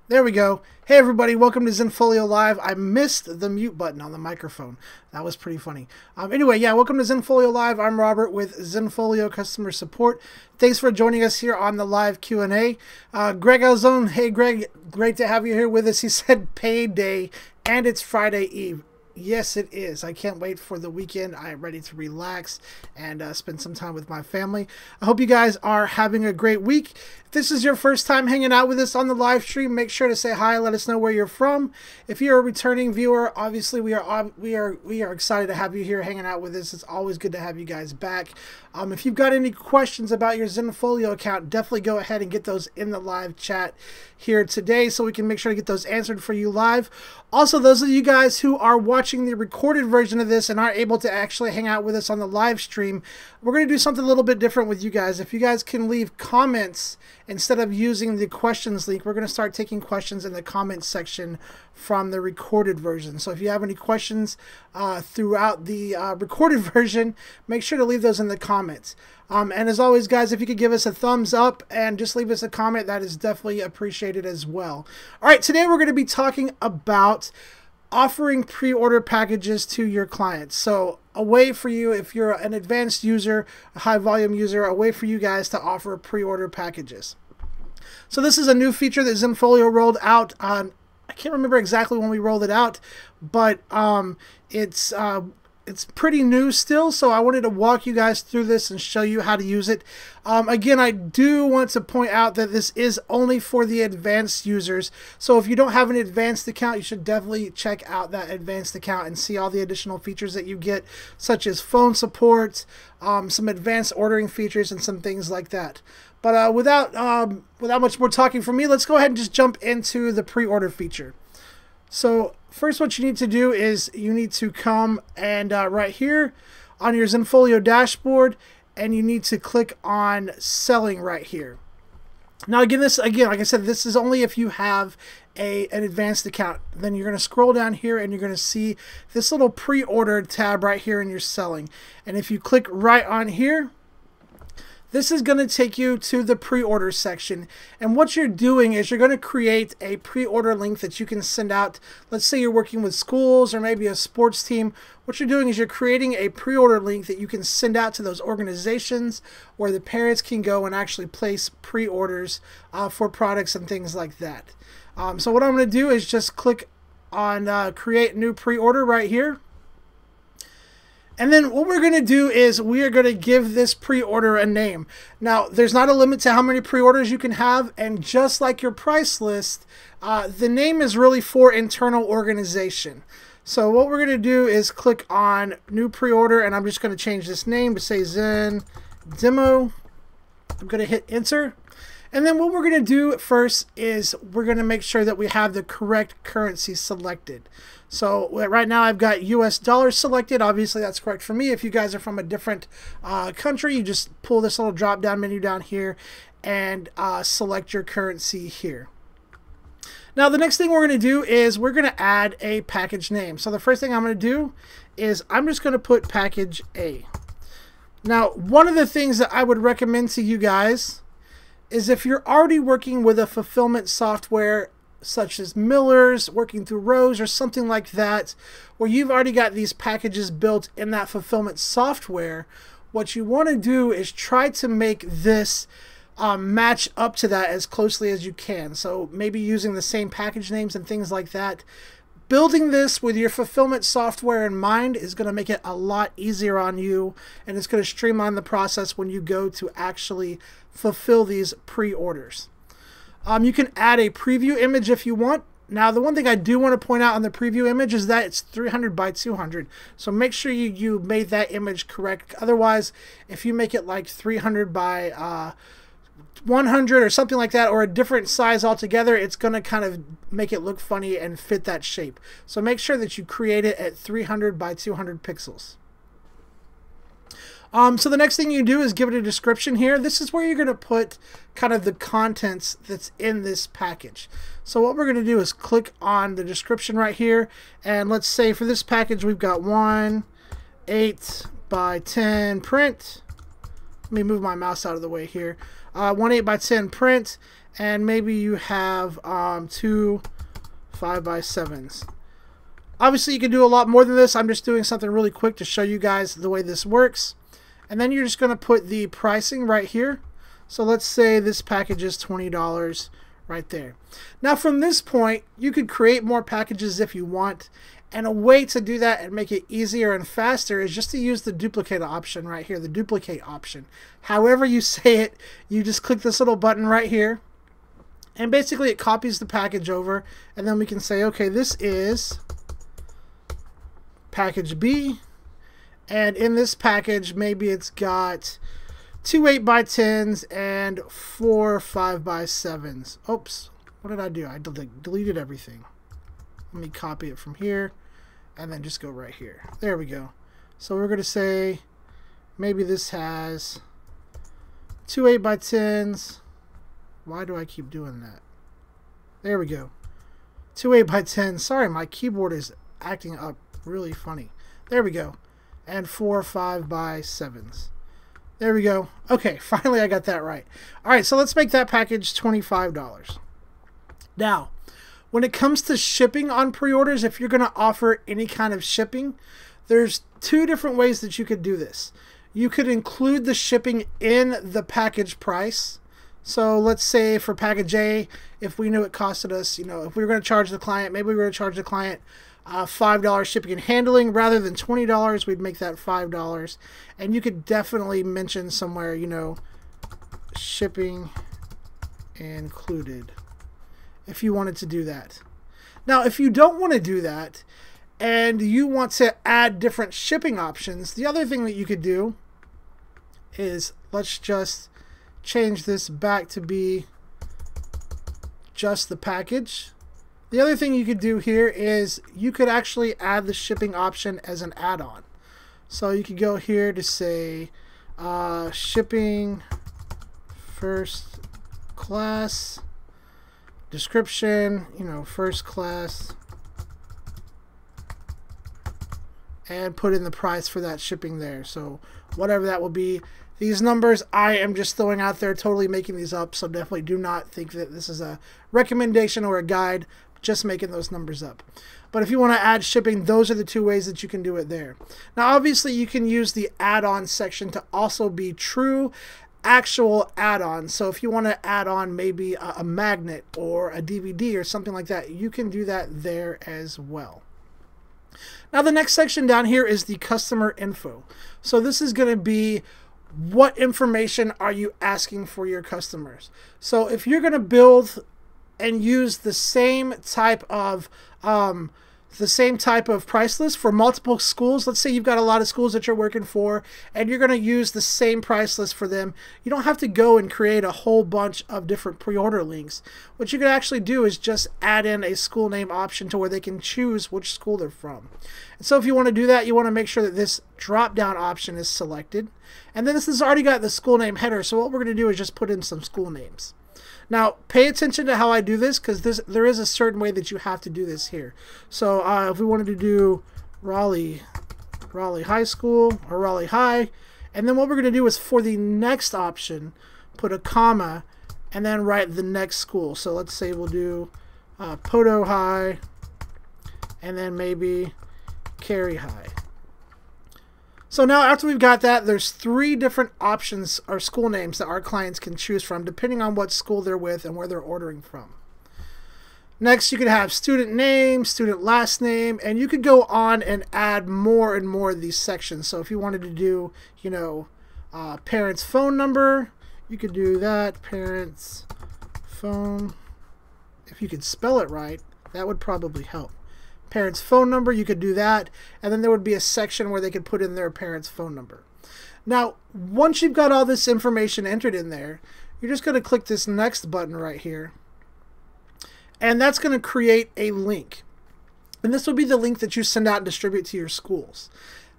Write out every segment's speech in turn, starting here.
There we go. Hey everybody, welcome to Zenfolio Live. I missed the mute button on the microphone. That was pretty funny. Anyway, yeah, welcome to Zenfolio Live. I'm Robert with Zenfolio Customer Support. Thanks for joining us here on the live Q&A. Greg Alzone, hey Greg, great to have you here with us. He said payday, and it's Friday Eve. Yes, it is. I can't wait for the weekend. I am ready to relax and spend some time with my family. I hope you guys are having a great week. If this is your first time hanging out with us on the live stream, make sure to say hi. Let us know where you're from. If you're a returning viewer, obviously we are excited to have you here hanging out with us. It's always good to have you guys back. If you've got any questions about your Zenfolio account, definitely go ahead and get those in the live chat here today so we can make sure to get those answered for you live. Also, those of you guys who are watching the recorded version of this and aren't able to actually hang out with us on the live stream, we're going to do something a little bit different with you guys. If you guys can leave comments instead of using the questions link, we're going to start taking questions in the comments section from the recorded version. So if you have any questions throughout the recorded version, make sure to leave those in the comments. And as always, guys, if you could give us a thumbs up and just leave us a comment, that is definitely appreciated as well. All right, today we're going to be talking about offering pre-order packages to your clients. So a way for you, if you're an advanced user, a high volume user, a way for you guys to offer pre-order packages. So this is a new feature that Zenfolio rolled out on, I can't remember exactly when we rolled it out, but it's pretty new still, so I wanted to walk you guys through this and show you how to use it. Again, I do want to point out that this is only for the advanced users. So if you don't have an advanced account, you should definitely check out that advanced account and see all the additional features that you get, such as phone support, some advanced ordering features, and some things like that. But without much more talking from me, let's go ahead and just jump into the pre-order feature. So first, what you need to do is you need to come and right here on your Zenfolio dashboard, and you need to click on selling right here. Now again, like I said, this is only if you have an advanced account. Then you're going to scroll down here and you're going to see this little pre-order tab right here in your selling. And if you click right on here, this is going to take you to the pre-order section. And what you're doing is you're going to create a pre-order link that you can send out. Let's say you're working with schools or maybe a sports team. What you're doing is you're creating a pre-order link that you can send out to those organizations where the parents can go and actually place pre-orders for products and things like that. So what I'm going to do is just click on create new pre-order right here. And then what we're going to do is we are going to give this pre-order a name. Now, there's not a limit to how many pre-orders you can have, and just like your price list, the name is really for internal organization. So what we're going to do is click on new pre-order, and I'm just going to change this name to say Zen Demo. I'm going to hit enter. And then what we're going to do first is we're going to make sure that we have the correct currency selected. So right now I've got US dollars selected. Obviously that's correct for me. If you guys are from a different country, you just pull this little drop down menu down here and select your currency here. Now the next thing we're going to do is we're going to add a package name. So the first thing I'm going to do is I'm just going to put package A. Now one of the things that I would recommend to you guys is if you're already working with a fulfillment software such as Miller's, working through Rose or something like that, where you've already got these packages built in that fulfillment software, what you want to do is try to make this match up to that as closely as you can. So maybe using the same package names and things like that. Building this with your fulfillment software in mind is going to make it a lot easier on you, and it's going to streamline the process when you go to actually fulfill these pre-orders. You can add a preview image if you want. Now, the one thing I do want to point out on the preview image is that it's 300 by 200. So make sure you made that image correct. Otherwise, if you make it like 300 by 100 or something like that, or a different size altogether, it's going to kind of make it look funny and fit that shape. So make sure that you create it at 300 by 200 pixels. So the next thing you do is give it a description here. This is where you're going to put kind of the contents that's in this package. So what we're going to do is click on the description right here, and let's say for this package we've got 1/8 by 10 print. Let me move my mouse out of the way here. 1/8 by 10 print, and maybe you have 2 5x7s. Obviously you can do a lot more than this. I'm just doing something really quick to show you guys the way this works. And then you're just going to put the pricing right here. So let's say this package is $20 right there. Now from this point, you could create more packages if you want. And a way to do that and make it easier and faster is just to use the duplicate option right here, the duplicate option. However you say it, you just click this little button right here. And basically it copies the package over. And then we can say, okay, this is package B. And in this package, maybe it's got 2 8x10s and 4 5x7s. Oops, what did I do? I deleted everything. Let me copy it from here and then just go right here. There we go. So we're going to say maybe this has 2 8x10s. Why do I keep doing that? There we go. 2 8x10s. Sorry, my keyboard is acting up really funny. There we go. And 4 5x7s. There we go. Okay, finally I got that right. All right, so let's make that package $25. Now, when it comes to shipping on pre-orders, if you're going to offer any kind of shipping, there's two different ways that you could do this. You could include the shipping in the package price. So let's say for package A, if we knew it costed us, if we were going to charge the client, maybe we were going to charge the client $5 shipping and handling rather than $20, we'd make that $5. And you could definitely mention somewhere, shipping included if you wanted to do that. Now, if you don't want to do that and you want to add different shipping options, the other thing that you could do is, let's just change this back to be just the package. The other thing you could do here is you could actually add the shipping option as an add-on. So you could go here to say shipping first class, description, first class, and put in the price for that shipping there. So whatever that will be. These numbers I am just throwing out there, totally making these up, so definitely do not think that this is a recommendation or a guide. Just making those numbers up. But if you want to add shipping, those are the two ways that you can do it there. Now obviously you can use the add-on section to also be true actual add-ons. So if you want to add on maybe a magnet or a DVD or something like that, you can do that there as well. Now the next section down here is the customer info. So this is going to be what information are you asking for your customers. So if you're going to build and use the same type of price list for multiple schools. Let's say you've got a lot of schools that you're working for and you're going to use the same price list for them. You don't have to go and create a whole bunch of different pre-order links. What you could actually do is just add in a school name option to where they can choose which school they're from. And so if you want to do that, you want to make sure that this drop down option is selected. And then this has already got the school name header. So what we're going to do is just put in some school names. Now, pay attention to how I do this, because there is a certain way that you have to do this here. So if we wanted to do Raleigh High School or Raleigh High, and then what we're going to do is for the next option, put a comma, and then write the next school. So let's say we'll do Poto High, and then maybe Cary High. So now after we've got that, there's 3 different options or school names that our clients can choose from depending on what school they're with and where they're ordering from. Next, you could have student name, student last name, and you could go on and add more and more of these sections. So if you wanted to do, parents' phone number, you could do that, parents' phone. If you could spell it right, that would probably help. Parents' phone number, you could do that, and then there would be a section where they could put in their parents' phone number. Now, once you've got all this information entered in there, you're just going to click this next button right here. And that's going to create a link. And this will be the link that you send out and distribute to your schools.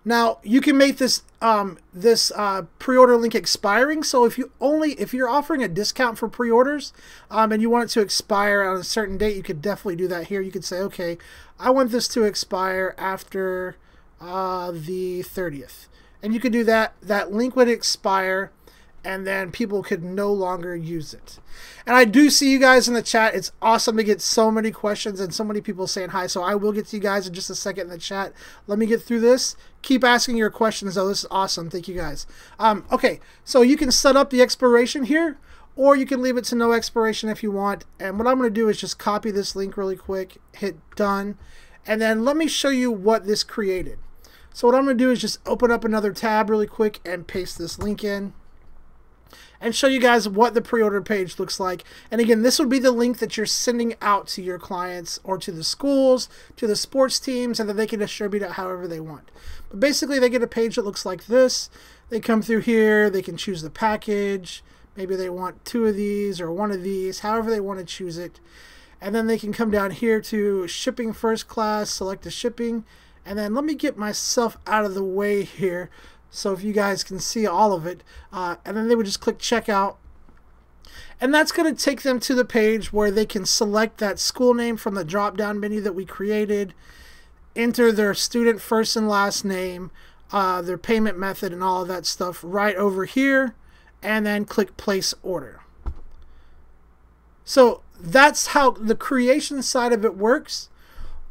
Now, you can make this pre-order link expiring. So if you're offering a discount for pre-orders and you want it to expire on a certain date, you could definitely do that here. You could say, okay, I want this to expire after the 30th. And you could do that. That link would expire, and then people could no longer use it. And I do see you guys in the chat. It's awesome to get so many questions and so many people saying hi. So I will get to you guys in just a second in the chat. Let me get through this. Keep asking your questions, though. This is awesome. Thank you, guys. Okay, so you can set up the expiration here, or you can leave it to no expiration if you want. And what I'm going to do is just copy this link really quick, hit done, and then let me show you what this created. So what I'm going to do is just open up another tab really quick and paste this link in, and show you guys what the pre-order page looks like. And again, this would be the link that you're sending out to your clients or to the schools, to the sports teams, and then they can distribute it however they want. But basically, they get a page that looks like this. They come through here, they can choose the package. Maybe they want 2 of these or 1 of these, however they want to choose it. And then they can come down here to shipping first class, select the shipping, and then let me get myself out of the way here, so if you guys can see all of it, and then they would just click checkout. And that's going to take them to the page where they can select that school name from the drop-down menu that we created, enter their student first and last name, their payment method, and all of that stuff right over here, and then click place order. So that's how the creation side of it works.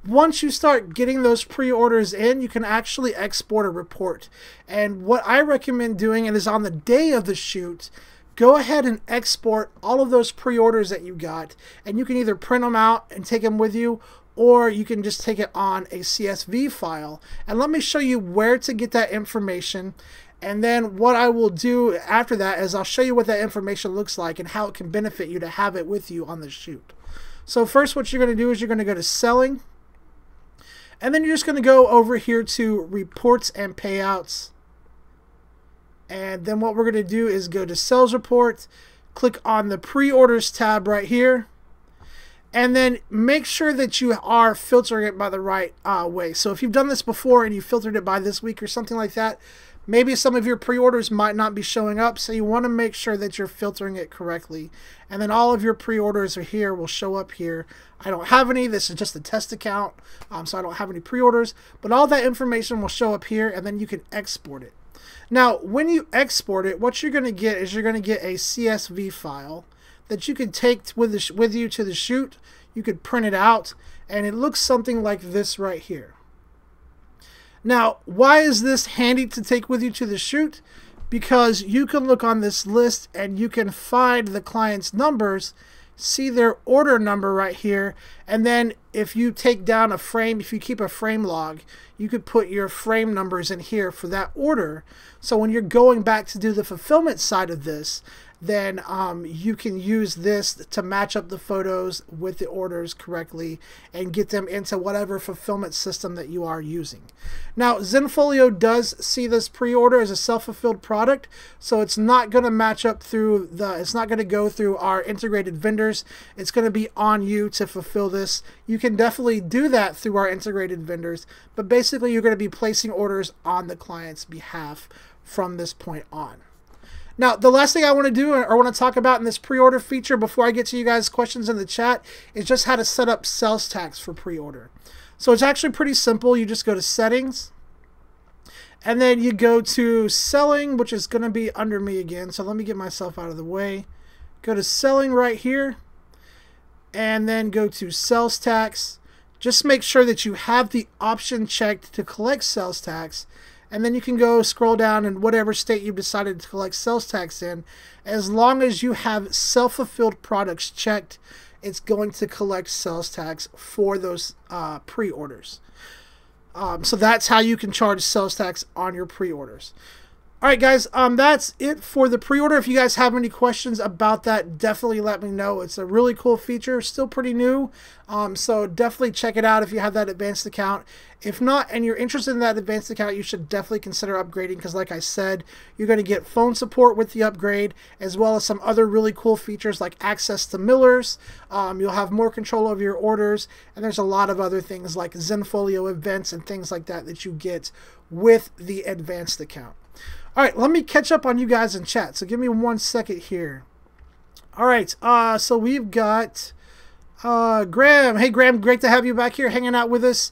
Once you start getting those pre-orders in, you can actually export a report. And what I recommend doing, and is on the day of the shoot, go ahead and export all of those pre-orders that you got. And you can either print them out and take them with you, or you can just take it on a CSV file. And let me show you where to get that information. And then what I will do after that is I'll show you what that information looks like and how it can benefit you to have it with you on the shoot. So first, what you're going to do is you're going to go to Selling. And then you're just going to go over here to Reports and Payouts. And then what we're going to do is go to Sales Report, click on the Pre-Orders tab right here, and then make sure that you are filtering it by the right way. So if you've done this before and you filtered it by this week or something like that, maybe some of your pre-orders might not be showing up, so you want to make sure that you're filtering it correctly. And then all of your pre-orders are here, will show up here. I don't have any. This is just a test account, so I don't have any pre-orders. But all that information will show up here, and then you can export it. Now, when you export it, what you're going to get is you're going to get a CSV file that you can take with you to the shoot. You could print it out, and it looks something like this right here. Now, why is this handy to take with you to the shoot? Because you can look on this list and you can find the client's numbers, see their order number right here, and then if you take down a frame, if you keep a frame log, you could put your frame numbers in here for that order. So when you're going back to do the fulfillment side of this, then you can use this to match up the photos with the orders correctly and get them into whatever fulfillment system that you are using. Now, Zenfolio does see this pre-order as a self-fulfilled product, so it's not going to match up through it's not going to go through our integrated vendors. It's going to be on you to fulfill this. You can definitely do that through our integrated vendors, but basically you're going to be placing orders on the client's behalf from this point on. Now, the last thing I want to do or want to talk about in this pre-order feature before I get to you guys' questions in the chat is just how to set up sales tax for pre-order. So it's actually pretty simple. You just go to Settings, and then you go to Selling, which is going to be under me again. So let me get myself out of the way. Go to Selling right here, and then go to Sales Tax. Just make sure that you have the option checked to collect sales tax. And then you can go scroll down in whatever state you've decided to collect sales tax in. As long as you have self-fulfilled products checked, it's going to collect sales tax for those pre-orders. So that's how you can charge sales tax on your pre-orders. All right, guys, that's it for the pre-order. If you guys have any questions about that, definitely let me know. It's a really cool feature, still pretty new, so definitely check it out if you have that advanced account. If not, and you're interested in that advanced account, you should definitely consider upgrading because, like I said, you're going to get phone support with the upgrade, as well as some other really cool features like access to millers. You'll have more control over your orders, and there's a lot of other things like Zenfolio events and things like that that you get with the advanced account. All right, let me catch up on you guys in chat. So give me 1 second here. All right, so we've got Graham. Hey, Graham, great to have you back here hanging out with us.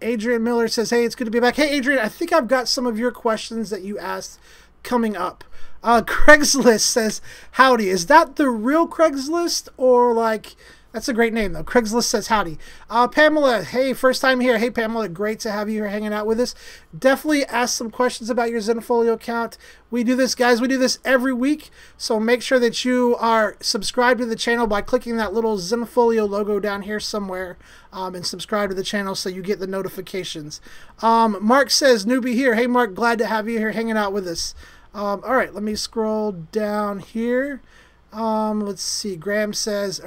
Adrian Miller says, hey, it's good to be back. Hey, Adrian, I think I've got some of your questions that you asked coming up. Craigslist says, howdy. Is that the real Craigslist or like... That's a great name, though. Craigslist says howdy. Pamela, hey, first time here. Hey, Pamela, great to have you here hanging out with us. Definitely ask some questions about your Zenfolio account. We do this, guys. We do this every week, so make sure that you are subscribed to the channel by clicking that little Zenfolio logo down here somewhere and subscribe to the channel so you get the notifications. Mark says, newbie here. Hey, Mark, glad to have you here hanging out with us. All right, let me scroll down here. Let's see. Greg says,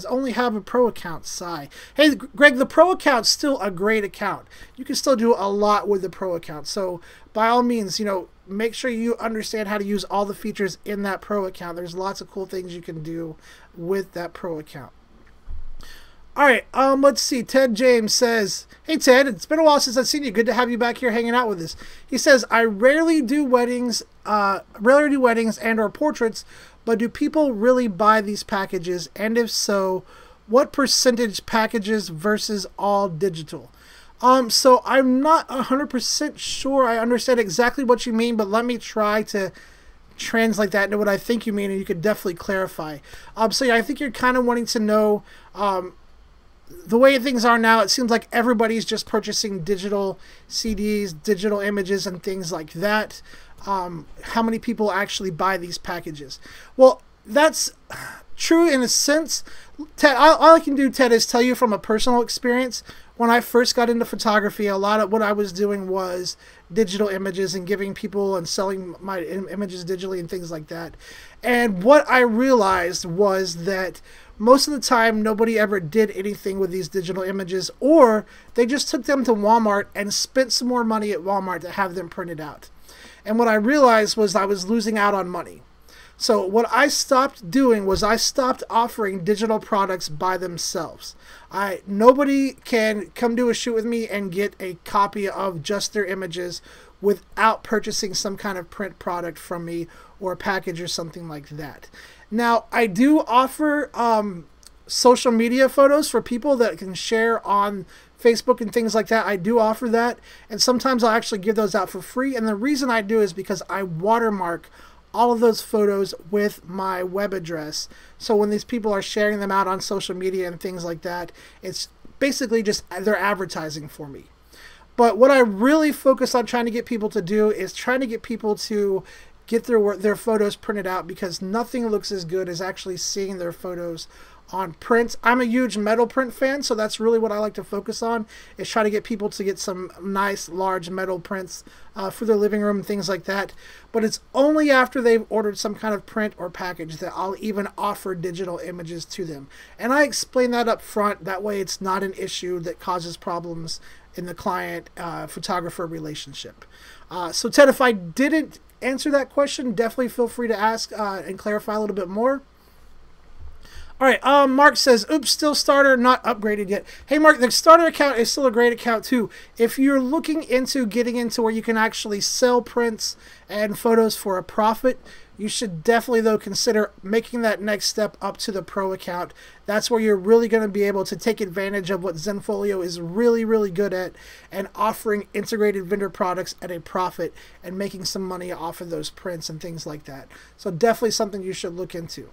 only have a pro account. Sigh. Hey, Greg, the pro account's still a great account. You can still do a lot with the pro account. So by all means, you know, make sure you understand how to use all the features in that pro account. There's lots of cool things you can do with that pro account. All right, let's see. Ted James says, hey, Ted, it's been a while since I've seen you. Good to have you back here hanging out with us. He says, I rarely do weddings and or portraits, but do people really buy these packages? And if so, what percentage packages versus all digital? So I'm not 100% sure I understand exactly what you mean, but let me try to translate that into what I think you mean, and you could definitely clarify. So yeah, I think you're kind of wanting to know, the way things are now, it seems like everybody's just purchasing digital CDs, digital images, and things like that. How many people actually buy these packages? Well, that's true in a sense. Ted, all I can do, Ted, is tell you from a personal experience. When I first got into photography, a lot of what I was doing was digital images and giving people and selling my images digitally and things like that. And what I realized was that most of the time, nobody ever did anything with these digital images, or they just took them to Walmart and spent some more money at Walmart to have them printed out. And what I realized was I was losing out on money. So what I stopped doing was I stopped offering digital products by themselves. Nobody can come do a shoot with me and get a copy of just their images without purchasing some kind of print product from me or a package or something like that. Now, I do offer social media photos for people that can share on Facebook and things like that. I do offer that, and sometimes I'll actually give those out for free. And the reason I do is because I watermark all of those photos with my web address. So when these people are sharing them out on social media and things like that, it's basically just they're advertising for me. But what I really focus on trying to get people to do is trying to get people to get their photos printed out, because nothing looks as good as actually seeing their photos on print. I'm a huge metal print fan, so that's really what I like to focus on, is try to get people to get some nice large metal prints for their living room and things like that. But it's only after they've ordered some kind of print or package that I'll even offer digital images to them. And I explain that up front. That way it's not an issue that causes problems in the client photographer relationship. So Ted, if I didn't answer that question, definitely feel free to ask and clarify a little bit more. All right, Mark says, oops, still starter, not upgraded yet. Hey, Mark, the starter account is still a great account, too. If you're looking into getting into where you can actually sell prints and photos for a profit, you should definitely, though, consider making that next step up to the pro account. That's where you're really going to be able to take advantage of what Zenfolio is really, really good at, and offering integrated vendor products at a profit and making some money off of those prints and things like that. So definitely something you should look into.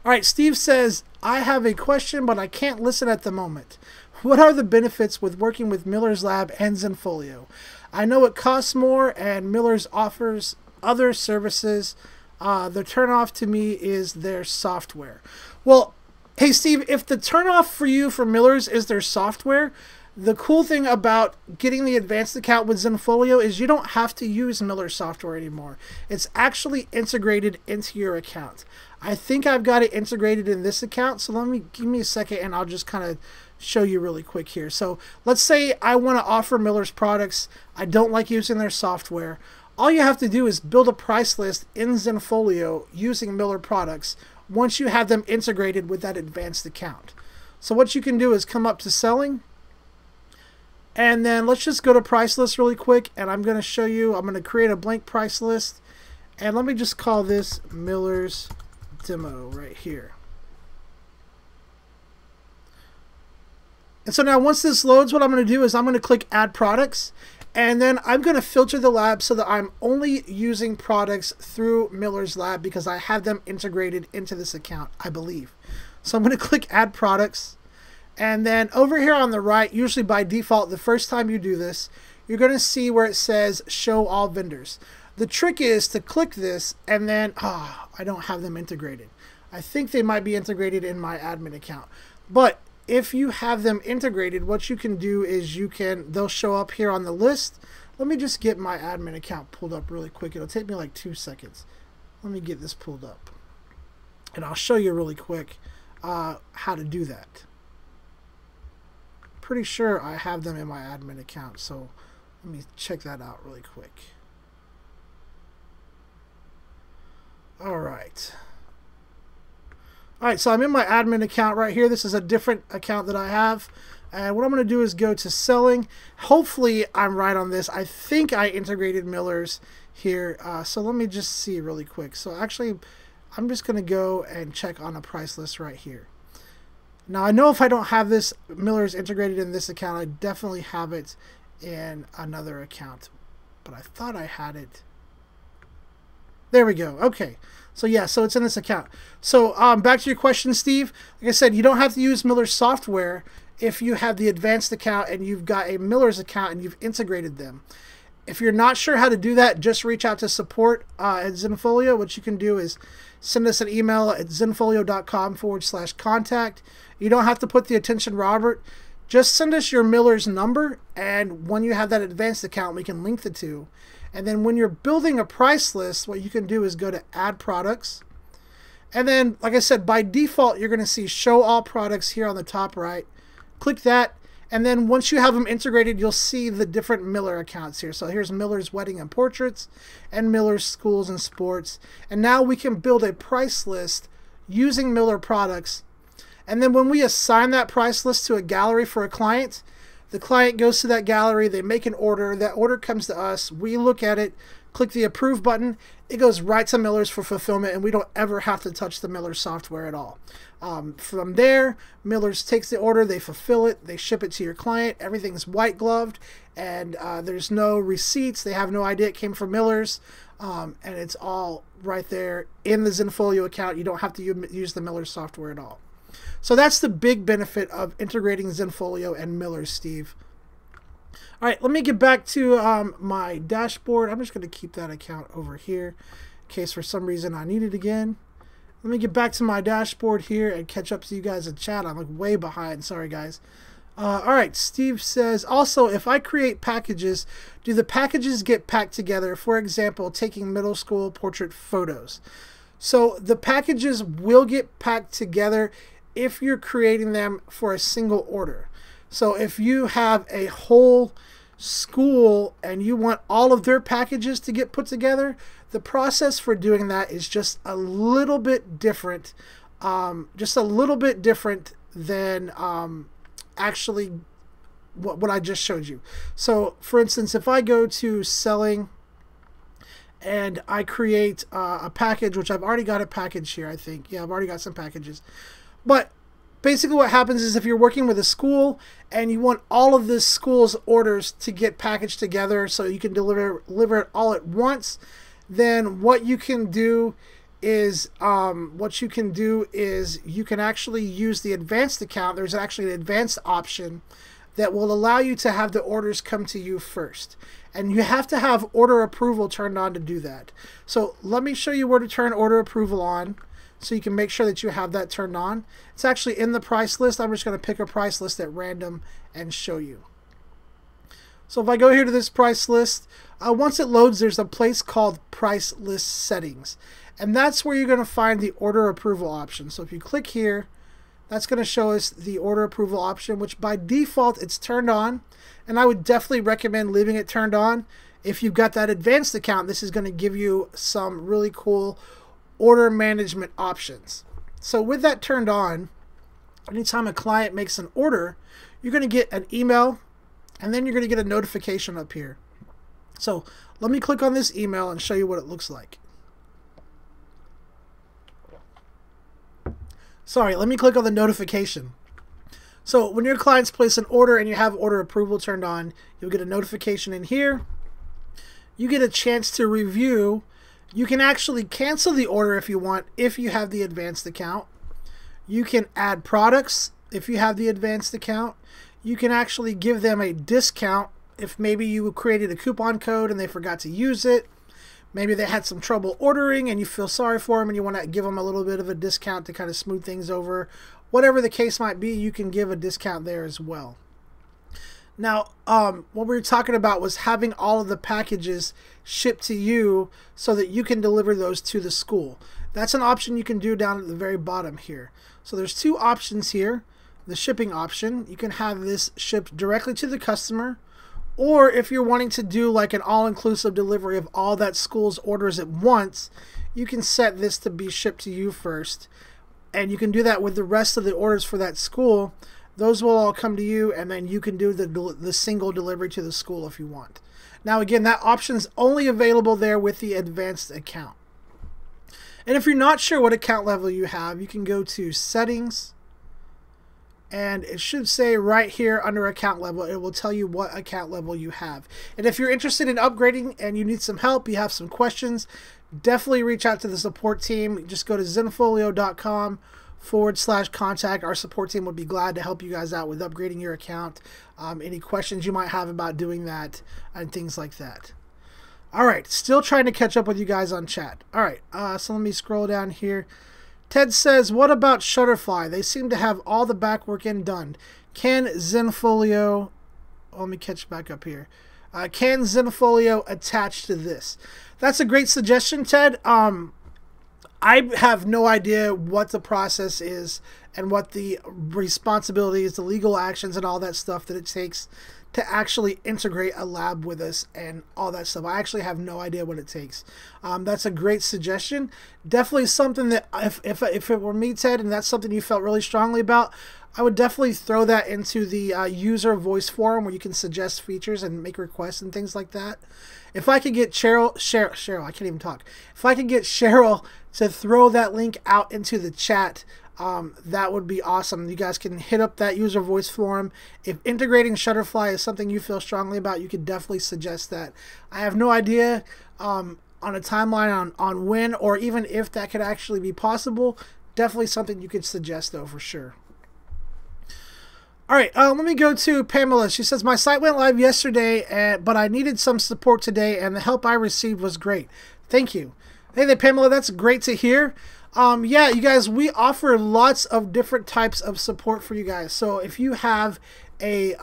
All right, Steve says, I have a question, but I can't listen at the moment. What are the benefits with working with Miller's Lab and Zenfolio? I know it costs more, and Miller's offers other services. The turnoff to me is their software. Well, hey, Steve, if the turnoff for you for Miller's is their software, The cool thing about getting the advanced account with Zenfolio is you don't have to use Miller's software anymore. It's actually integrated into your account. I think I've got it integrated in this account, so give me a second and I'll just kind of show you really quick here. So let's say I want to offer Miller's products. I don't like using their software. All you have to do is build a price list in Zenfolio using Miller products once you have them integrated with that advanced account. So what you can do is come up to selling, and then let's just go to price list really quick, and I'm going to show you, I'm going to create a blank price list, and let me just call this Miller's Demo right here. And so now once this loads, what I'm going to do is I'm going to click Add Products, and then I'm going to filter the lab so that I'm only using products through Miller's lab because I have them integrated into this account, I believe. So I'm going to click Add Products, and then over here on the right, usually by default, the first time you do this, you're going to see where it says Show All Vendors. The trick is to click this, and then, I don't have them integrated. I think they might be integrated in my admin account. But if you have them integrated, what you can do is they'll show up here on the list. Let me just get my admin account pulled up really quick. It'll take me like 2 seconds. Let me get this pulled up, and I'll show you really quick how to do that. Pretty sure I have them in my admin account, so let me check that out really quick. Alright, so I'm in my admin account right here. This is a different account that I have, and what I'm going to do is go to selling. Hopefully I'm right on this. I think I integrated Miller's here, so let me just see really quick. So actually I'm just going to go and check on a price list right here. Now I know if I don't have this Miller's integrated in this account, I definitely have it in another account, but I thought I had it. There we go. Okay. So yeah, so it's in this account. So back to your question, Steve. Like I said, you don't have to use Miller's software if you have the advanced account and you've got a Miller's account and you've integrated them. If you're not sure how to do that, just reach out to support at Zenfolio. What you can do is send us an email at zenfolio.com/contact. You don't have to put the attention Robert. Just send us your Miller's number, and when you have that advanced account, we can link the two. And then when you're building a price list, what you can do is go to Add Products. And then, like I said, by default, you're going to see Show All Products here on the top right. Click that. And then once you have them integrated, you'll see the different Miller accounts here. So here's Miller's Wedding and Portraits and Miller's Schools and Sports. And now we can build a price list using Miller products. And then when we assign that price list to a gallery for a client, the client goes to that gallery, they make an order, that order comes to us, we look at it, click the Approve button, it goes right to Miller's for fulfillment, and we don't ever have to touch the Miller software at all. From there, Miller's takes the order, they fulfill it, they ship it to your client, everything's white gloved, and there's no receipts, they have no idea it came from Miller's, and it's all right there in the Zenfolio account. You don't have to use the Miller software at all. So that's the big benefit of integrating Zenfolio and Miller, Steve. All right, let me get back to my dashboard. I'm just going to keep that account over here in case for some reason I need it again. Let me get back to my dashboard here and catch up to you guys in chat. I'm like way behind. Sorry, guys. All right, Steve says, also, if I create packages, do the packages get packed together? For example, taking middle school portrait photos. So the packages will get packed together if you're creating them for a single order. So if you have a whole school and you want all of their packages to get put together, the process for doing that is just a little bit different. Just a little bit different than actually what I just showed you. So for instance, if I go to selling and I create a package, which I've already got a package here, I think. Yeah, I've already got some packages. But basically what happens is if you're working with a school and you want all of this school's orders to get packaged together so you can deliver it all at once, then what you can do is you can actually use the advanced account. There's actually an advanced option that will allow you to have the orders come to you first. And you have to have order approval turned on to do that. So let me show you where to turn order approval on. so you can make sure that you have that turned on. It's actually in the price list. I'm just going to pick a price list at random and show you. So if I go here to this price list, once it loads, there's a place called price list settings. And that's where you're going to find the order approval option. So if you click here, that's going to show us the order approval option, which by default it's turned on. And I would definitely recommend leaving it turned on. If you've got that advanced account, this is going to give you some really cool order management options. So with that turned on, anytime a client makes an order, you're going to get an email, and then you're going to get a notification up here. So let me click on this email and show you what it looks like. Sorry, let me click on the notification. So when your clients place an order and you have order approval turned on, you'll get a notification in here. You get a chance to review. You can actually cancel the order if you want, if you have the advanced account. You can add products if you have the advanced account. You can actually give them a discount if maybe you created a coupon code and they forgot to use it. Maybe they had some trouble ordering and you feel sorry for them and you want to give them a little bit of a discount to kind of smooth things over. Whatever the case might be, you can give a discount there as well. Now, what we were talking about was having all of the packages shipped to you so that you can deliver those to the school. That's an option you can do down at the very bottom here. So there's two options here. The shipping option, you can have this shipped directly to the customer, or if you're wanting to do like an all-inclusive delivery of all that school's orders at once, you can set this to be shipped to you first. And you can do that with the rest of the orders for that school. Those will all come to you, and then you can do the single delivery to the school if you want. Now again, that option's only available there with the advanced account. And if you're not sure what account level you have, you can go to settings, and it should say right here under account level, it will tell you what account level you have. And if you're interested in upgrading and you need some help, you have some questions, definitely reach out to the support team. Just go to zenfolio.com/contact. Our support team would be glad to help you guys out with upgrading your account. Any questions you might have about doing that and things like that. All right, still trying to catch up with you guys on chat. All right, so let me scroll down here. Ted says, what about Shutterfly? They seem to have all the back work in done. Can Zenfolio, let me catch back up here. Can Zenfolio attach to this? That's a great suggestion, Ted. I have no idea what the process is and what the responsibilities, the legal actions, and all that stuff that it takes to actually integrate a lab with us and all that stuff. I actually have no idea what it takes. That's a great suggestion. Definitely something that if it were me, Ted, and that's something you felt really strongly about, I would definitely throw that into the user voice forum where you can suggest features and make requests and things like that. If I could get Cheryl, I can't even talk. If I could get Cheryl to throw that link out into the chat, that would be awesome. You guys can hit up that user voice forum. If integrating Shutterfly is something you feel strongly about, you could definitely suggest that. I have no idea on a timeline on when or even if that could actually be possible. Definitely something you could suggest though, for sure. All right, let me go to Pamela. She says, my site went live yesterday, but I needed some support today, and the help I received was great. Thank you. Hey there, Pamela. That's great to hear. Yeah, you guys, we offer lots of different types of support for you guys. So if you have a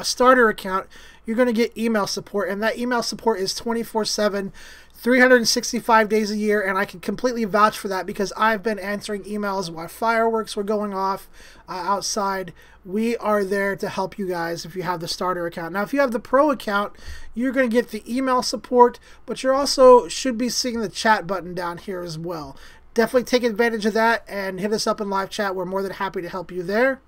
starter account, you're going to get email support, and that email support is 24/7, 365 days a year, and I can completely vouch for that because I've been answering emails while fireworks were going off outside. We are there to help you guys if you have the starter account. Now, if you have the pro account, you're going to get the email support, but you also should be seeing the chat button down here as well. Definitely take advantage of that and hit us up in live chat. We're more than happy to help you there.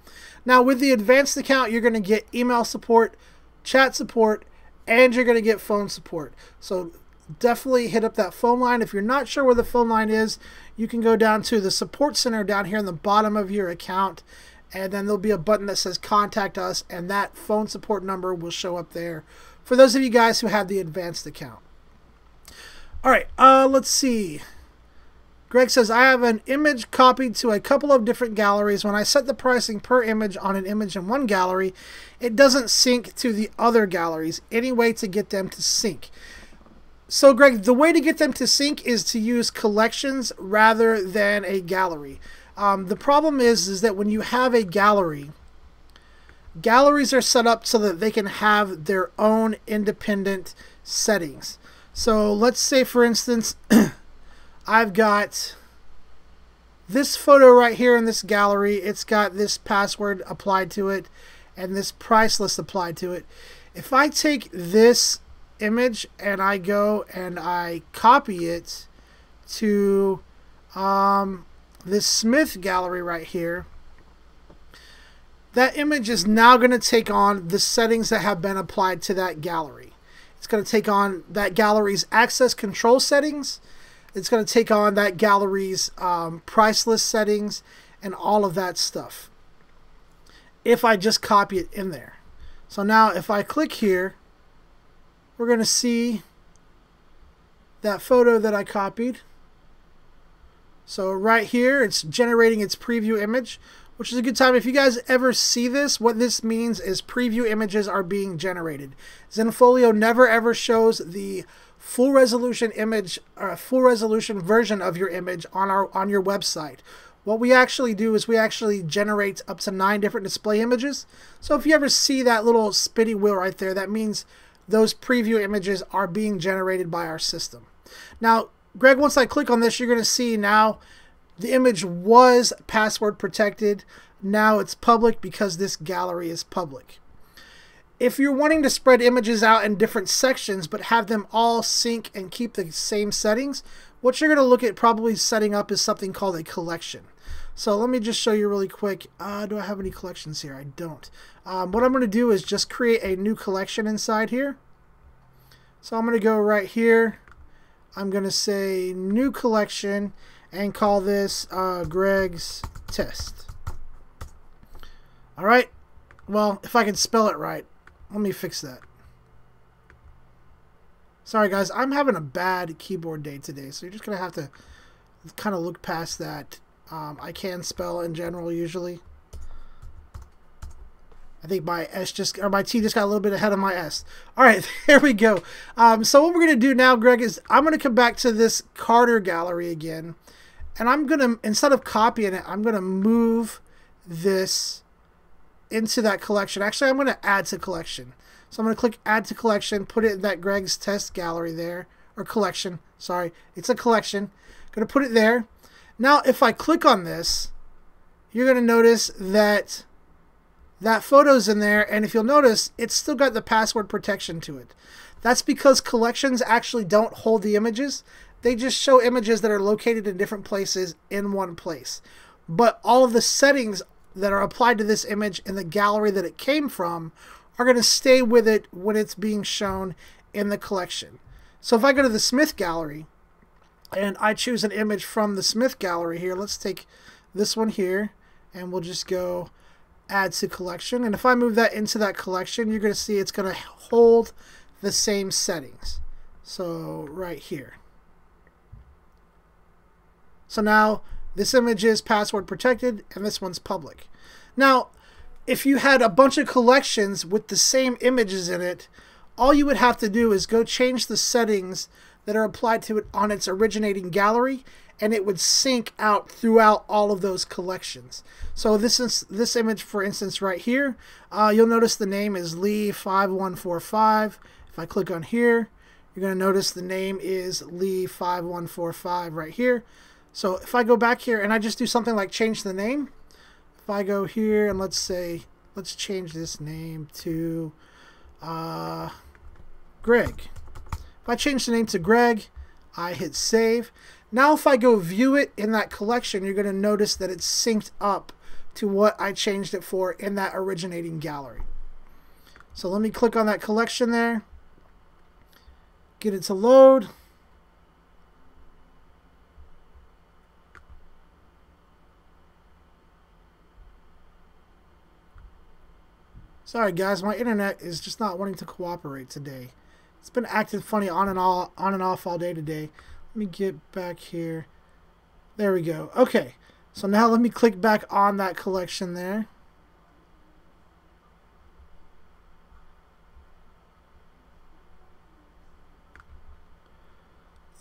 Now, with the advanced account, you're going to get email support, chat support, and you're going to get phone support. So definitely hit up that phone line. If you're not sure where the phone line is, you can go down to the support center down here in the bottom of your account, and then there'll be a button that says contact us, and that phone support number will show up there for those of you guys who have the advanced account. All right, let's see. Greg says, I have an image copied to a couple of different galleries. When I set the pricing per image on an image in one gallery, it doesn't sync to the other galleries. Any way to get them to sync? So Greg, the way to get them to sync is to use collections rather than a gallery. The problem is that when you have a gallery, galleries are set up so that they can have their own independent settings. So let's say, for instance, I've got this photo right here in this gallery. It's got this password applied to it and this price list applied to it. If I take this image and I go and I copy it to this Smith gallery right here, that image is now going to take on the settings that have been applied to that gallery. It's going to take on that gallery's access control settings. It's going to take on that gallery's price list settings and all of that stuff if I just copy it in there. So now if I click here, we're going to see that photo that I copied. So right here, it's generating its preview image, which is a good time. If you guys ever see this, what this means is preview images are being generated. Zenfolio never ever shows the full resolution image or full resolution version of your image on your website. What we actually do is we actually generate up to 9 different display images. So if you ever see that little spinny wheel right there, that means those preview images are being generated by our system. Now, Greg, once I click on this, you're going to see now the image was password protected. Now it's public because this gallery is public. If you're wanting to spread images out in different sections but have them all sync and keep the same settings, what you're going to look at probably setting up is something called a collection. So let me just show you really quick. Do I have any collections here? I don't. What I'm going to do is just create a new collection inside here. So I'm going to go right here. I'm going to say new collection and call this Greg's Test. All right. Well, if I can spell it right, let me fix that. Sorry, guys. I'm having a bad keyboard day today, so you're just going to have to kind of look past that. I can spell in general usually. I think my my T just got a little bit ahead of my S. All right, there we go. So what we're going to do now, Greg, is I'm going to come back to this Carter gallery again. And I'm going to, instead of copying it, I'm going to move this into that collection. Actually, I'm going to add to collection. So I'm going to click add to collection, put it in that Greg's Test gallery there, or collection. Sorry, it's a collection. Going to put it there. Now, if I click on this, you're going to notice that that photo's in there, and if you'll notice, it's still got the password protection to it. That's because collections actually don't hold the images. They just show images that are located in different places in one place. But all of the settings that are applied to this image in the gallery that it came from are going to stay with it when it's being shown in the collection. So if I go to the Smith gallery and I choose an image from the Smith gallery here, let's take this one here and we'll just go add to collection. And if I move that into that collection, you're going to see it's going to hold the same settings. So right here. So now this image is password protected and this one's public. Now, if you had a bunch of collections with the same images in it, all you would have to do is go change the settings that are applied to it on its originating gallery, and it would sync out throughout all of those collections. So this image, for instance, right here, you'll notice the name is Lee5145. If I click on here, you're going to notice the name is Lee5145 right here. So if I go back here and I just do something like change the name, if I go here and let's change this name to Greg. If I change the name to Greg, I hit save. Now if I go view it in that collection, you're going to notice that it's synced up to what I changed it for in that originating gallery. So let me click on that collection there, get it to load. Sorry guys, my internet is just not wanting to cooperate today. It's been acting funny on and off all day today. Let me get back here. There we go. Okay, so now let me click back on that collection there.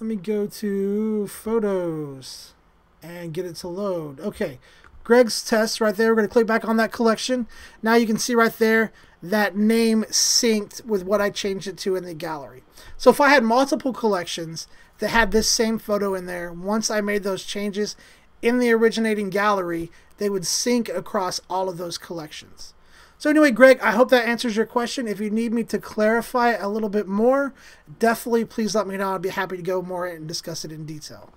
Let me go to photos and get it to load. Okay, Greg's test right there. We're going to click back on that collection. Now you can see right there that name synced with what I changed it to in the gallery. So if I had multiple collections that had this same photo in there, once I made those changes in the originating gallery, they would sync across all of those collections. So anyway, Greg, I hope that answers your question. If you need me to clarify a little bit more, definitely please let me know. I'd be happy to go more and discuss it in detail.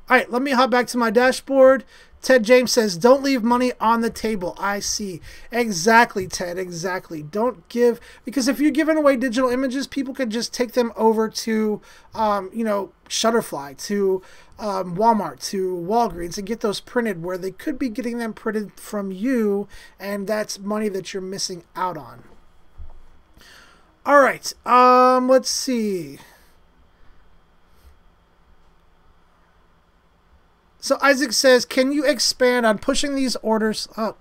All right, let me hop back to my dashboard. Ted James says, don't leave money on the table. I see. Exactly, Ted, exactly. Don't give, because if you're giving away digital images, people could just take them over to, you know, Shutterfly, to Walmart, to Walgreens, and get those printed where they could be getting them printed from you, and that's money that you're missing out on. All right, let's see. So Isaac says, can you expand on pushing these orders up?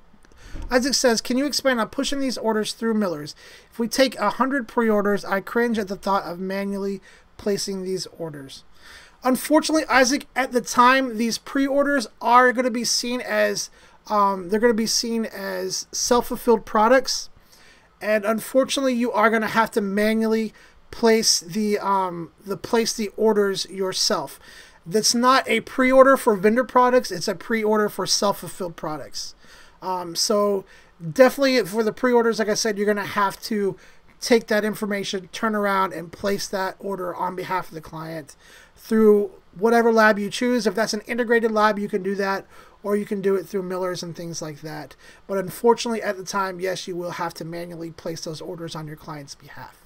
Isaac says, can you expand on pushing these orders through Miller's? If we take 100 pre-orders, I cringe at the thought of manually placing these orders. Unfortunately, Isaac, at the time, these pre-orders are going to be seen as self-fulfilled products, and unfortunately, you are going to have to manually place the orders yourself. That's not a pre-order for vendor products. It's a pre-order for self-fulfilled products. So definitely for the pre-orders, like I said, you're going to have to take that information, turn around, and place that order on behalf of the client through whatever lab you choose. If that's an integrated lab, you can do that, or you can do it through Miller's and things like that. But unfortunately, at the time, yes, you will have to manually place those orders on your client's behalf.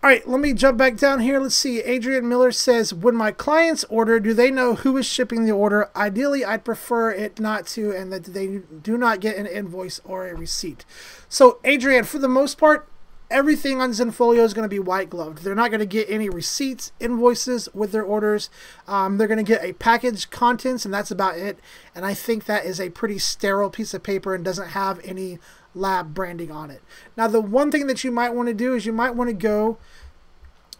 All right, let me jump back down here. Let's see. Adrian Miller says, when my clients order, do they know who is shipping the order? Ideally, I'd prefer it not to, and that they do not get an invoice or a receipt. So, Adrian, for the most part, everything on Zenfolio is going to be white gloved. They're not going to get any receipts, invoices with their orders. They're going to get a package contents, and that's about it. And I think that is a pretty sterile piece of paper and doesn't have any lab branding on it. Now, the one thing that you might want to do is you might want to go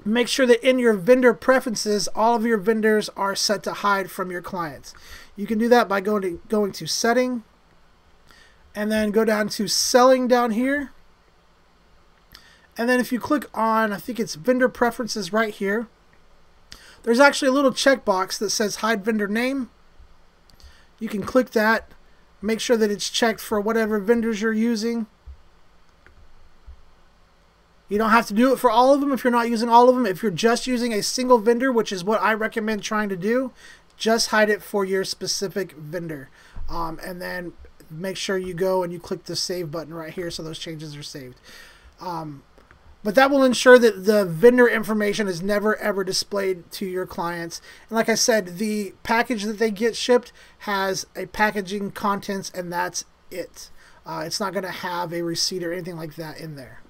make sure that in your vendor preferences, all of your vendors are set to hide from your clients. You can do that by going to setting, and then go down to selling down here. And then if you click on, I think it's vendor preferences right here, there's actually a little checkbox that says hide vendor name. You can click that. Make sure that it's checked for whatever vendors you're using. You don't have to do it for all of them if you're not using all of them. If you're just using a single vendor, which is what I recommend trying to do, just hide it for your specific vendor. And then make sure you go and you click the save button right here so those changes are saved. But that will ensure that the vendor information is never ever displayed to your clients. And like I said, the package that they get shipped has a packaging contents, and that's it. It's not going to have a receipt or anything like that in there.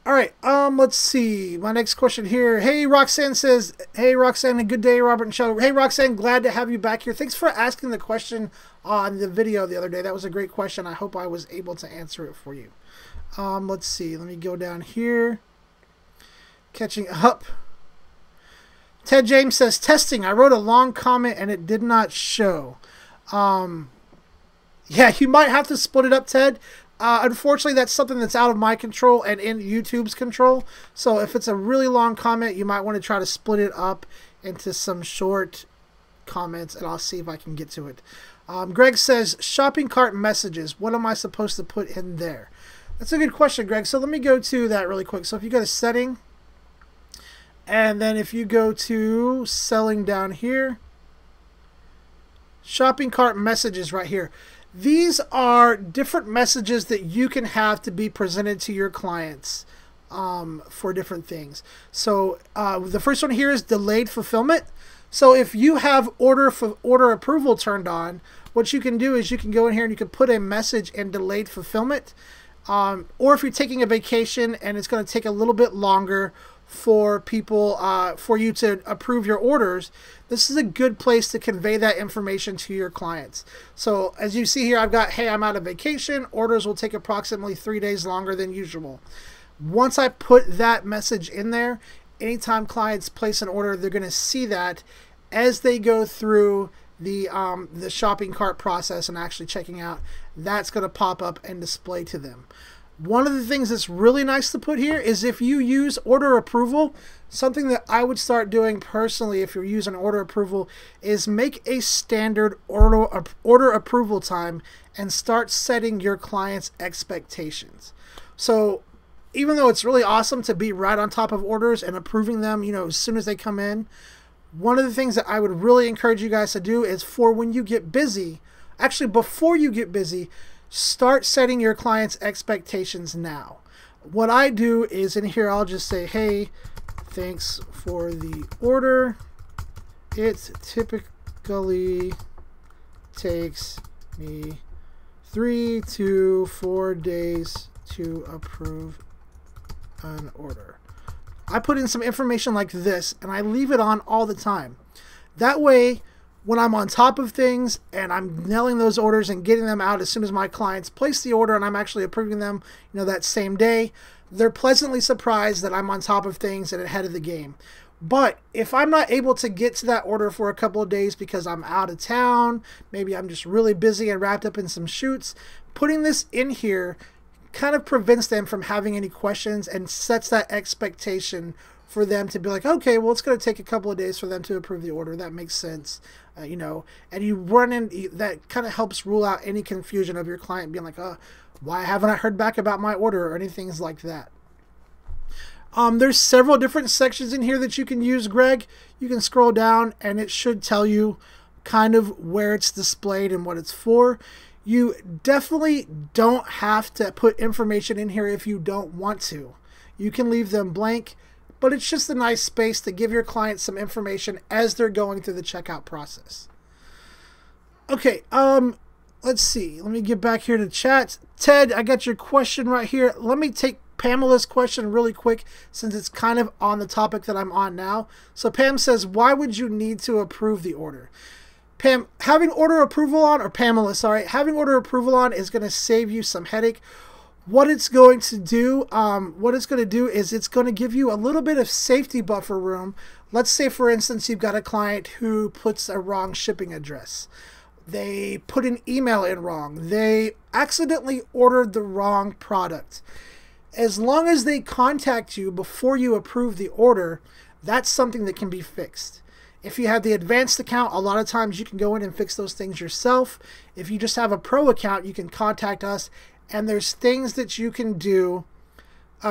All right, let's see. My next question here. Hey, Roxanne says, hey, Roxanne, a good day, Robert and Shelley. Hey, Roxanne, glad to have you back here. Thanks for asking the question on the video the other day. That was a great question. I hope I was able to answer it for you. Let's see. Let me go down here. Catching up. Ted James says, testing. I wrote a long comment and it did not show. Yeah, you might have to split it up, Ted. Unfortunately, that's something that's out of my control and in YouTube's control. So if it's a really long comment, you might want to try to split it up into some short comments, and I'll see if I can get to it. Greg says, shopping cart messages. What am I supposed to put in there? That's a good question, Greg. So let me go to that really quick. So if you go to setting, and then if you go to selling down here, shopping cart messages right here. These are different messages that you can have to be presented to your clients for different things. So the first one here is delayed fulfillment. So if you have order approval turned on, what you can do is you can go in here and you can put a message in delayed fulfillment. Or if you're taking a vacation and it's going to take a little bit longer for people, for you to approve your orders, this is a good place to convey that information to your clients. So as you see here, I've got, hey, I'm out of vacation. Orders will take approximately 3 days longer than usual. Once I put that message in there, anytime clients place an order, they're going to see that as they go through the shopping cart process and actually checking out. That's going to pop up and display to them. One of the things that's really nice to put here is if you use order approval, something that I would start doing personally if you're using order approval is make a standard order approval time and start setting your clients' expectations. So even though it's really awesome to be right on top of orders and approving them, you know, as soon as they come in, one of the things that I would really encourage you guys to do is for when you get busy, actually before you get busy, start setting your clients' expectations now. What I do is in here, I'll just say, hey, thanks for the order. It typically takes me 3 to 4 days to approve an order. I put in some information like this and I leave it on all the time. That way, when I'm on top of things and I'm nailing those orders and getting them out as soon as my clients place the order and I'm actually approving them, you know, that same day, they're pleasantly surprised that I'm on top of things and ahead of the game. But if I'm not able to get to that order for a couple of days because I'm out of town, maybe I'm just really busy and wrapped up in some shoots, putting this in here kind of prevents them from having any questions and sets that expectation for them to be like, okay, well, it's going to take a couple of days for them to approve the order. That makes sense, you know, and you run in, that kind of helps rule out any confusion of your client being like, oh, why haven't I heard back about my order or anything like that. There's several different sections in here that you can use, Greg. You can scroll down and it should tell you kind of where it's displayed and what it's for. You definitely don't have to put information in here if you don't want to. You can leave them blank, but it's just a nice space to give your clients some information as they're going through the checkout process. Okay, let's see. Let me get back here to chat. Ted, I got your question right here. Let me take Pamela's question really quick since it's kind of on the topic that I'm on now. So Pam says, why would you need to approve the order? Pam, having order approval on, or Pamela, sorry, having order approval on is going to save you some headache. What it's going to do, is it's going to give you a little bit of safety buffer room. Let's say, for instance, you've got a client who puts a wrong shipping address. They put an email in wrong. They accidentally ordered the wrong product. As long as they contact you before you approve the order, that's something that can be fixed. If you have the advanced account, a lot of times you can go in and fix those things yourself. If you just have a pro account, you can contact us, and there's things that you can do,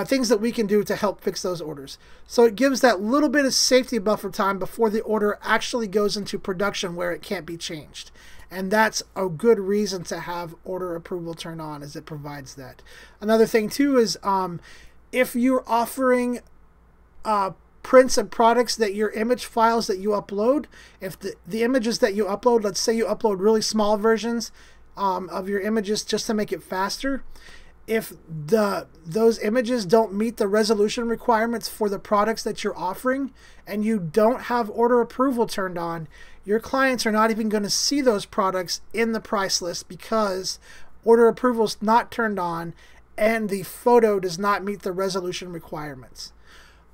things that we can do to help fix those orders. So it gives that little bit of safety buffer time before the order actually goes into production where it can't be changed. And that's a good reason to have order approval turned on, as it provides that. Another thing too is if you're offering prints and products that your image files that you upload, if the images that you upload, let's say you upload really small versions of your images just to make it faster, if those images don't meet the resolution requirements for the products that you're offering and you don't have order approval turned on, your clients are not even going to see those products in the price list because order approval is not turned on and the photo does not meet the resolution requirements.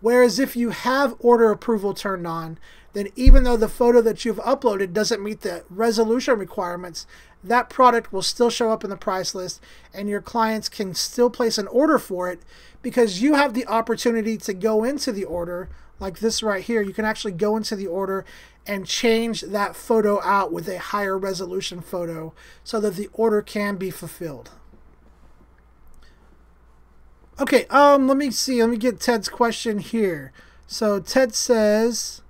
Whereas if you have order approval turned on, then even though the photo that you've uploaded doesn't meet the resolution requirements, that product will still show up in the price list and your clients can still place an order for it because you have the opportunity to go into the order, like this right here. You can actually go into the order and change that photo out with a higher resolution photo so that the order can be fulfilled. Okay, let me see. Let me get Ted's question here. So Ted says,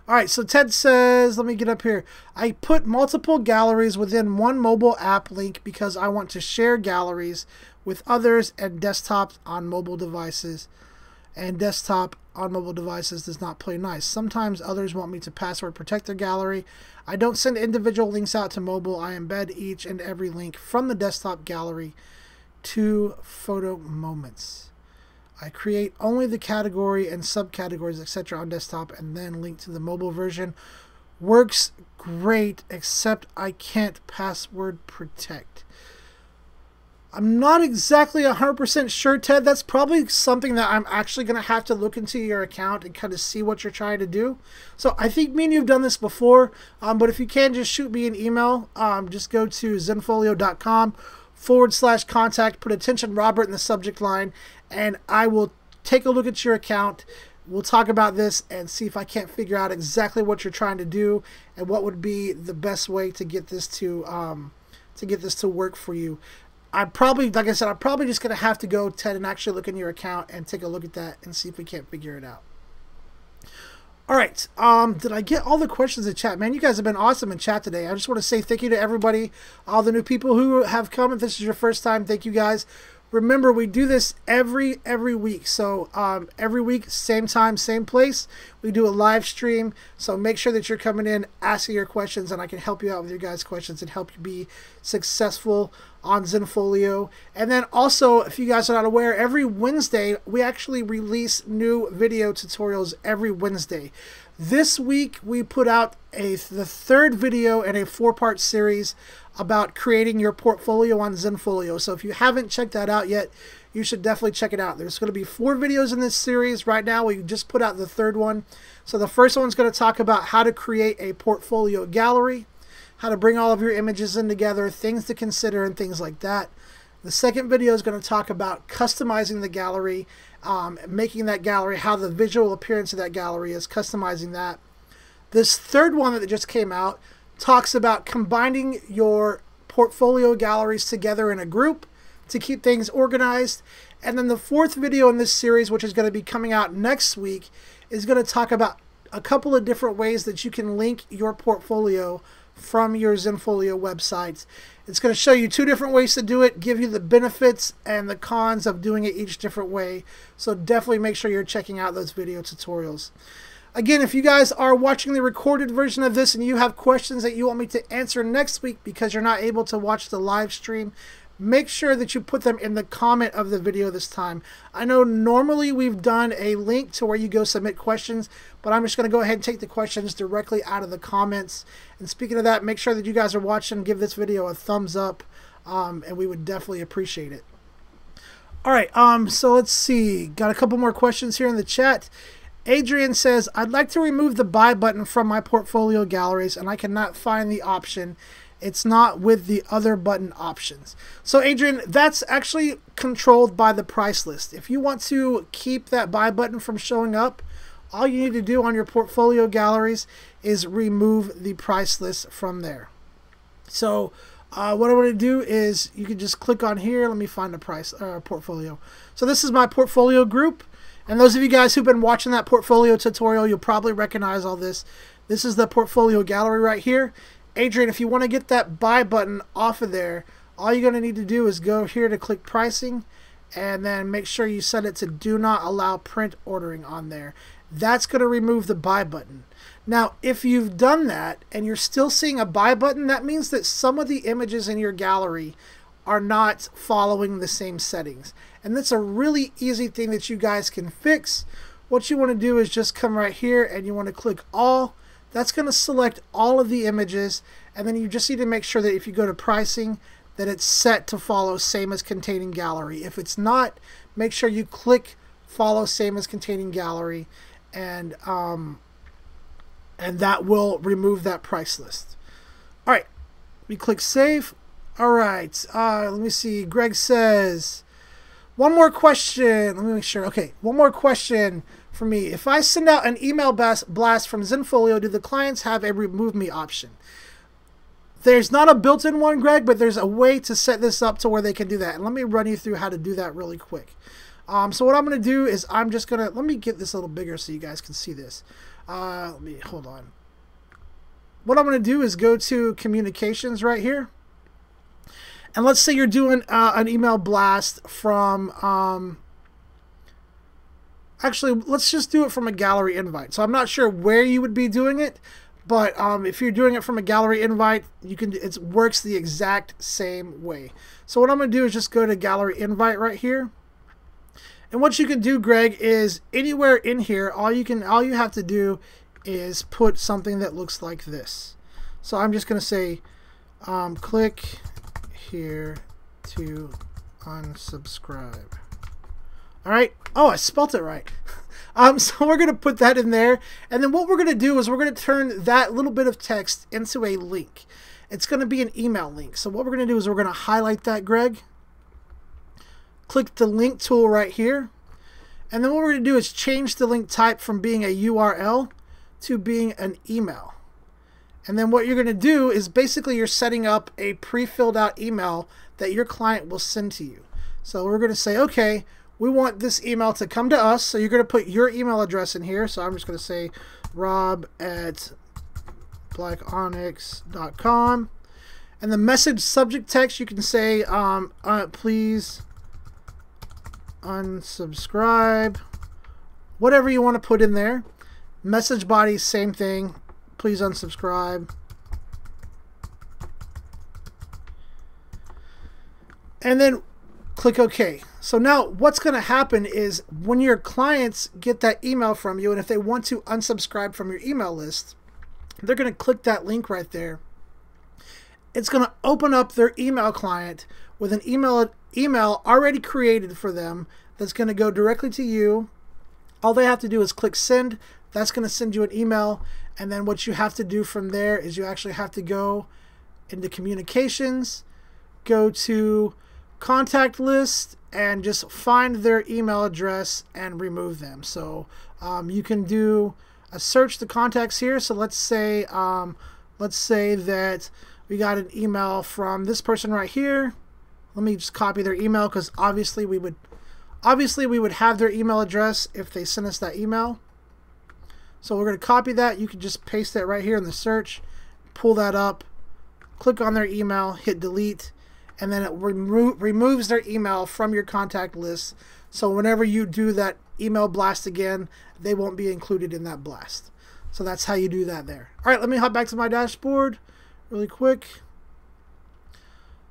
all right, so Ted says, let me get up here. I put multiple galleries within one mobile app link because I want to share galleries with others and desktops on mobile devices. And desktop on mobile devices does not play nice. Sometimes others want me to password protect their gallery. I don't send individual links out to mobile. I embed each and every link from the desktop gallery to photo moments. I create only the category and subcategories, etc. on desktop and then link to the mobile version. Works great, except I can't password protect. I'm not exactly 100% sure, Ted. That's probably something that I'm actually going to have to look into your account and kind of see what you're trying to do. So I think me and you have done this before, but if you can, just shoot me an email. Just go to zenfolio.com/contact, put attention Robert in the subject line, and I will take a look at your account. We'll talk about this and see if I can't figure out exactly what you're trying to do and what would be the best way to get this to work for you. I'm probably, like I said, I'm probably just going to have to go, Ted, and actually look in your account and take a look at that and see if we can't figure it out. All right. Did I get all the questions in chat? Man, you guys have been awesome in chat today. I just want to say thank you to everybody, all the new people who have come. If this is your first time, thank you guys. Remember, we do this every week. So every week, same time, same place. We do a live stream. So make sure that you're coming in, asking your questions, and I can help you out with your guys' questions and help you be successful on Zenfolio. And then also, if you guys are not aware, every Wednesday, we actually release new video tutorials every Wednesday. This week, we put out the third video in a 4-part series about creating your portfolio on Zenfolio. So if you haven't checked that out yet, you should definitely check it out. There's going to be 4 videos in this series. Right now, we just put out the third one. So the first one's going to talk about how to create a portfolio gallery, how to bring all of your images in together, things to consider, and things like that. The second video is going to talk about customizing the gallery, making that gallery, how the visual appearance of that gallery is, customizing that. This third one that just came out talks about combining your portfolio galleries together in a group to keep things organized. And then the fourth video in this series, which is going to be coming out next week, is going to talk about a couple of different ways that you can link your portfolio from your Zenfolio websites. It's going to show you 2 different ways to do it, give you the benefits and the cons of doing it each different way. So definitely make sure you're checking out those video tutorials. Again, if you guys are watching the recorded version of this and you have questions that you want me to answer next week because you're not able to watch the live stream, make sure that you put them in the comment of the video this time. I know normally we've done a link to where you go submit questions, but I'm just going to go ahead and take the questions directly out of the comments. And speaking of that, make sure that you guys are watching, give this video a thumbs up, and we would definitely appreciate it. All right, so let's see. Got a couple more questions here in the chat. Adrian says, I'd like to remove the buy button from my portfolio galleries and I cannot find the option. It's not with the other button options. So Adrian, that's actually controlled by the price list. If you want to keep that buy button from showing up, all you need to do on your portfolio galleries is remove the price list from there. So what I'm going to do is you can just click on here. Let me find the price portfolio. So this is my portfolio group. And those of you guys who've been watching that portfolio tutorial, you'll probably recognize all this. This is the portfolio gallery right here. Adrian, if you want to get that buy button off of there, all you're going to need to do is go here to click pricing and then make sure you set it to do not allow print ordering on there. That's going to remove the buy button. Now, if you've done that and you're still seeing a buy button, that means that some of the images in your gallery are not following the same settings. And that's a really easy thing that you guys can fix. What you want to do is just come right here and you want to click all. That's going to select all of the images, and then you just need to make sure that if you go to pricing that it's set to follow same as containing gallery. If it's not, make sure you click follow same as containing gallery, and that will remove that price list. All right, we click save. All right, let me see. Greg says, one more question. Let me make sure. Okay, one more question for me. If I send out an email blast from Zenfolio, do the clients have a remove me option? There's not a built-in one, Greg, but there's a way to set this up to where they can do that. And let me run you through how to do that really quick. So what I'm going to do is I'm just going to, let me get this a little bigger so you guys can see this. Hold on. What I'm going to do is go to communications right here. And let's say you're doing an email blast from, actually, let's just do it from a gallery invite. So I'm not sure where you would be doing it, but if you're doing it from a gallery invite, you can. It works the exact same way. So what I'm going to do is just go to gallery invite right here. And what you can do, Greg, is anywhere in here, all you have to do is put something that looks like this. So I'm just going to say, click here to unsubscribe. All right. Oh, I spelt it right. So we're going to put that in there. And then what we're going to do is we're going to turn that little bit of text into a link. It's going to be an email link. So what we're going to do is we're going to highlight that, Greg. Click the link tool right here. And then what we're going to do is change the link type from being a URL to being an email. And then what you're going to do is basically you're setting up a pre-filled out email that your client will send to you. So we're going to say, okay, we want this email to come to us. So you're going to put your email address in here. So I'm just going to say rob@blackonyx.com. And the message subject text, you can say, please unsubscribe, whatever you want to put in there. Message body, same thing, please unsubscribe. And then click OK. So now what's going to happen is when your clients get that email from you, and if they want to unsubscribe from your email list, they're going to click that link right there. It's going to open up their email client with an email already created for them that's going to go directly to you. All they have to do is click send. That's going to send you an email. And then what you have to do from there is you actually have to go into communications, go to contact list, and just find their email address and remove them. So you can do a search the contacts here. So let's say that we got an email from this person right here. Let me just copy their email because obviously we would have their email address if they sent us that email. So we're going to copy that. You can just paste that right here in the search, pull that up, click on their email, hit delete, and then it removes their email from your contact list. So whenever you do that email blast again, they won't be included in that blast. So that's how you do that there. All right, let me hop back to my dashboard really quick.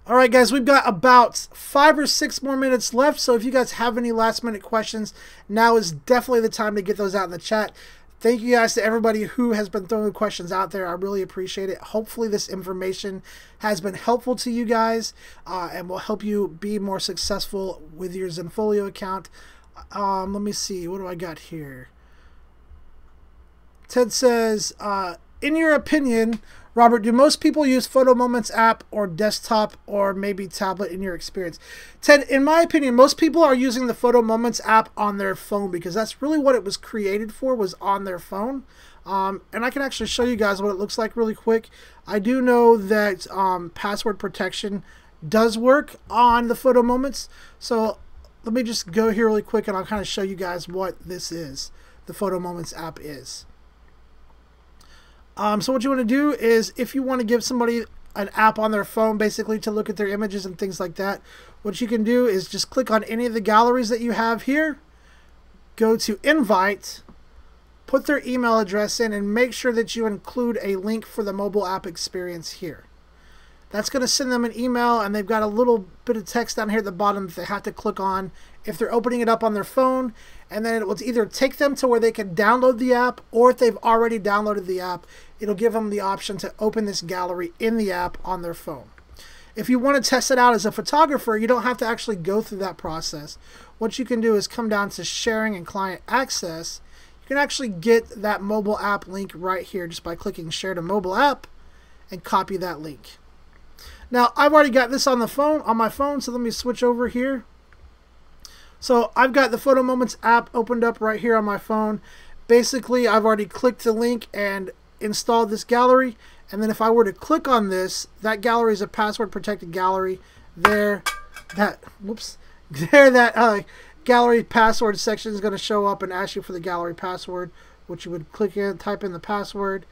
All right, guys, we've got about 5 or 6 more minutes left. So if you guys have any last minute questions, now is definitely the time to get those out in the chat. Thank you guys to everybody who has been throwing questions out there. I really appreciate it. Hopefully this information has been helpful to you guys and will help you be more successful with your Zenfolio account. Let me see. What do I got here? Ted says, in your opinion, Robert, do most people use Photo Moments app or desktop or maybe tablet in your experience? Ted, in my opinion, most people are using the Photo Moments app on their phone because that's really what it was created for, was on their phone. And I can actually show you guys what it looks like really quick. I do know that password protection does work on the Photo Moments. So let me just go here really quick and I'll kind of show you guys what this is, the Photo Moments app is. So what you want to do is if you want to give somebody an app on their phone basically to look at their images and things like that, what you can do is just click on any of the galleries that you have here, go to invite, put their email address in, and make sure that you include a link for the mobile app experience here. That's going to send them an email, and they've got a little bit of text down here at the bottom that they have to click on if they're opening it up on their phone, and then it will either take them to where they can download the app, or if they've already downloaded the app, it'll give them the option to open this gallery in the app on their phone. If you want to test it out as a photographer, you don't have to actually go through that process. What you can do is come down to sharing and client access. You can actually get that mobile app link right here just by clicking share to mobile app and copy that link. Now, I've already got this on my phone, so let me switch over here. So I've got the Photo Moments app opened up right here on my phone. Basically, I've already clicked the link and installed this gallery. And then if I were to click on this, that gallery is a password protected gallery. There, that gallery password section is going to show up and ask you for the gallery password, which you would click in, type in the password,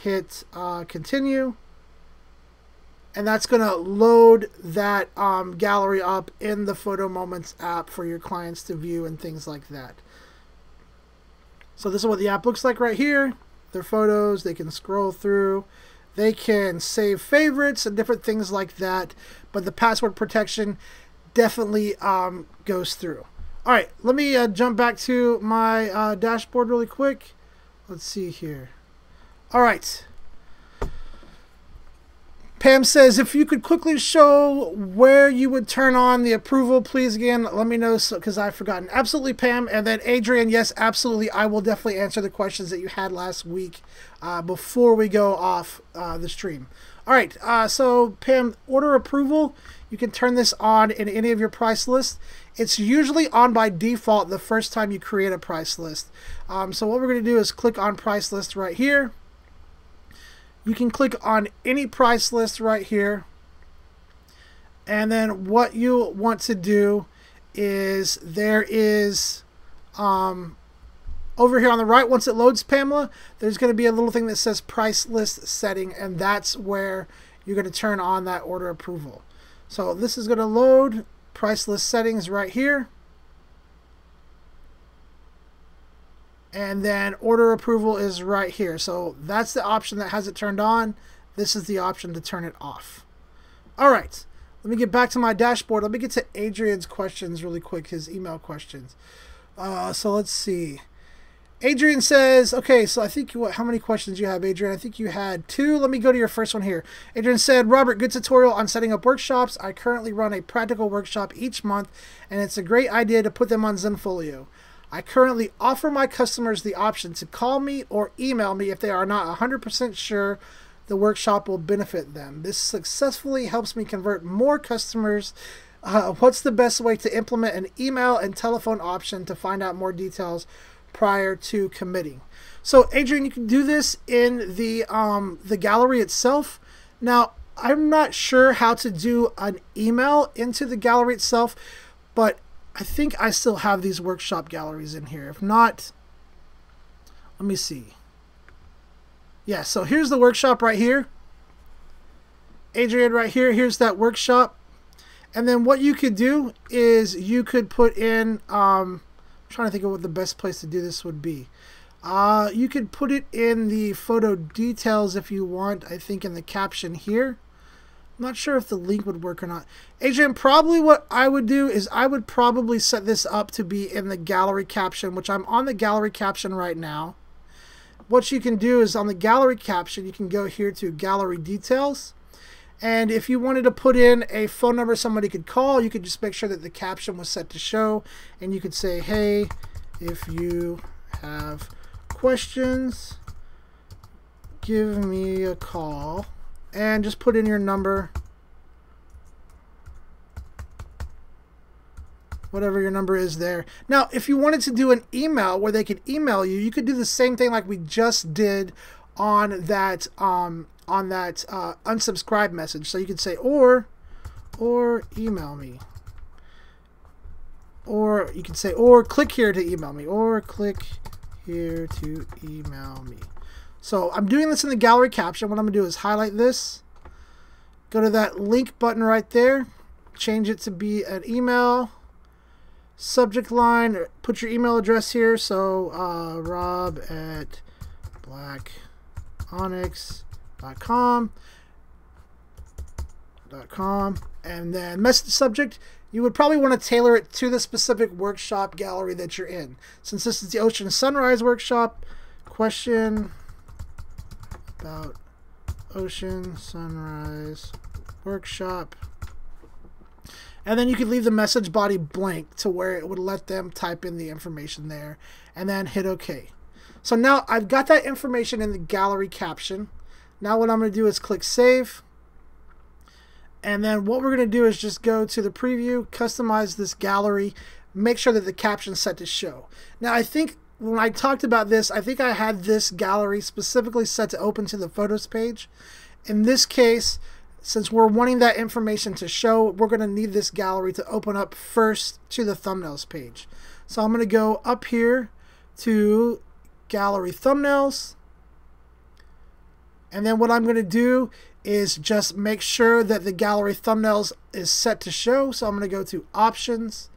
hit continue. And that's going to load that gallery up in the Photo Moments app for your clients to view and things like that. So this is what the app looks like right here. Their photos, they can scroll through. They can save favorites and different things like that. But the password protection definitely goes through. All right, let me jump back to my dashboard really quick. Let's see here. All right. Pam says, if you could quickly show where you would turn on the approval, please again, let me know because I've forgotten. Absolutely, Pam. And then Adrian, yes, absolutely. I will definitely answer the questions that you had last week before we go off the stream. All right, so Pam, order approval. You can turn this on in any of your price lists. It's usually on by default the first time you create a price list. So what we're going to do is click on price list right here. You can click on any price list right here. And then what you want to do is there is over here on the right, once it loads, Pamela, there's going to be a little thing that says price list setting, and that's where you're going to turn on that order approval. So this is going to load price list settings right here. And then order approval is right here. So that's the option that has it turned on. This is the option to turn it off. All right, let me get back to my dashboard. Let me get to Adrian's questions really quick, his email questions. So let's see. Adrian says, okay, so I think, how many questions you have, Adrian? I think you had 2. Let me go to your first one here. Adrian said, Robert, good tutorial on setting up workshops. I currently run a practical workshop each month, and it's a great idea to put them on Zenfolio. I currently offer my customers the option to call me or email me if they are not 100% sure the workshop will benefit them. This successfully helps me convert more customers. What's the best way to implement an email and telephone option to find out more details prior to committing? So Adrian, you can do this in the gallery itself. Now, I'm not sure how to do an email into the gallery itself, but I think I still have these workshop galleries in here. If not, let me see. Yeah, so here's the workshop right here. Adrian right here, here's that workshop. And then what you could do is you could put in, I'm trying to think of what the best place to do this would be. You could put it in the photo details if you want, I think in the caption here. I'm not sure if the link would work or not. Adrian, probably what I would do is I would probably set this up to be in the gallery caption, which I'm on the gallery caption right now. What you can do is on the gallery caption, you can go here to gallery details. And if you wanted to put in a phone number somebody could call, you could just make sure that the caption was set to show. And you could say, hey, if you have questions, give me a call. And just put in your number, whatever your number is there. Now, if you wanted to do an email where they could email you, you could do the same thing like we just did on that unsubscribe message. So you could say or email me, or you could say or click here to email me, or click here to email me. So I'm doing this in the gallery caption. What I'm going to do is highlight this, go to that link button right there, change it to be an email, subject line, put your email address here. So rob@blackonyx.com, and then message subject. You would probably want to tailor it to the specific workshop gallery that you're in. Since this is the Ocean Sunrise workshop, question about Ocean Sunrise workshop. And then you could leave the message body blank to where it would let them type in the information there, and then hit OK. So now I've got that information in the gallery caption. Now what I'm going to do is click Save. And then what we're going to do is just go to the preview, customize this gallery, make sure that the caption is set to show. Now I think when I talked about this, I think I had this gallery specifically set to open to the photos page. In this case, since we're wanting that information to show, we're going to need this gallery to open up first to the thumbnails page. So I'm going to go up here to gallery thumbnails. And then what I'm going to do is just make sure that the gallery thumbnails is set to show. So I'm going to go to options,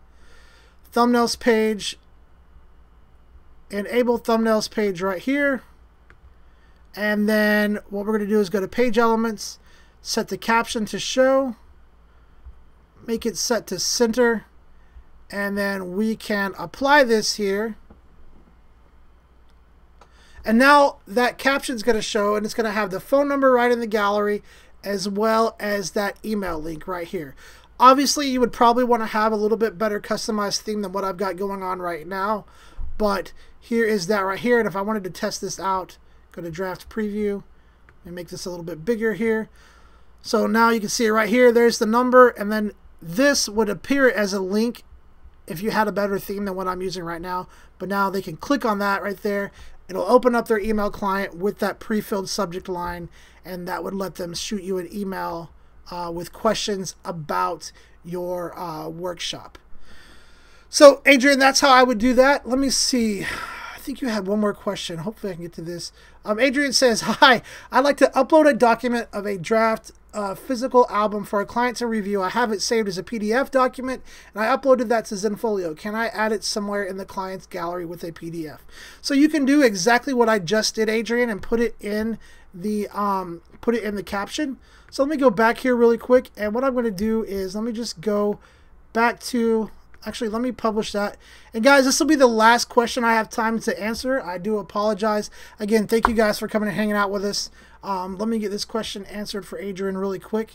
thumbnails page, enable thumbnails page right here. And then what we're going to do is go to page elements, set the caption to show, make it set to center, and then we can apply this here. And now that caption is going to show, and it's going to have the phone number right in the gallery, as well as that email link right here. Obviously, you would probably want to have a little bit better customized theme than what I've got going on right now, but here is that right here. And if I wanted to test this out, go to draft preview and make this a little bit bigger here. So now you can see it right here. There's the number, and then this would appear as a link if you had a better theme than what I'm using right now. But now they can click on that right there. It'll open up their email client with that pre-filled subject line, and that would let them shoot you an email with questions about your workshop. So, Adrian, that's how I would do that. Let me see. I think you had one more question. Hopefully I can get to this. Adrian says, hi, I'd like to upload a document of a draft physical album for a client to review. I have it saved as a PDF document, and I uploaded that to Zenfolio. Can I add it somewhere in the client's gallery with a PDF? So you can do exactly what I just did, Adrian, and put it in the caption. So let me go back here really quick, and what I'm going to do is let me just go back to... Actually, let me publish that. And guys, this will be the last question I have time to answer. I do apologize. Again, thank you guys for coming and hanging out with us. Let me get this question answered for Adrian really quick.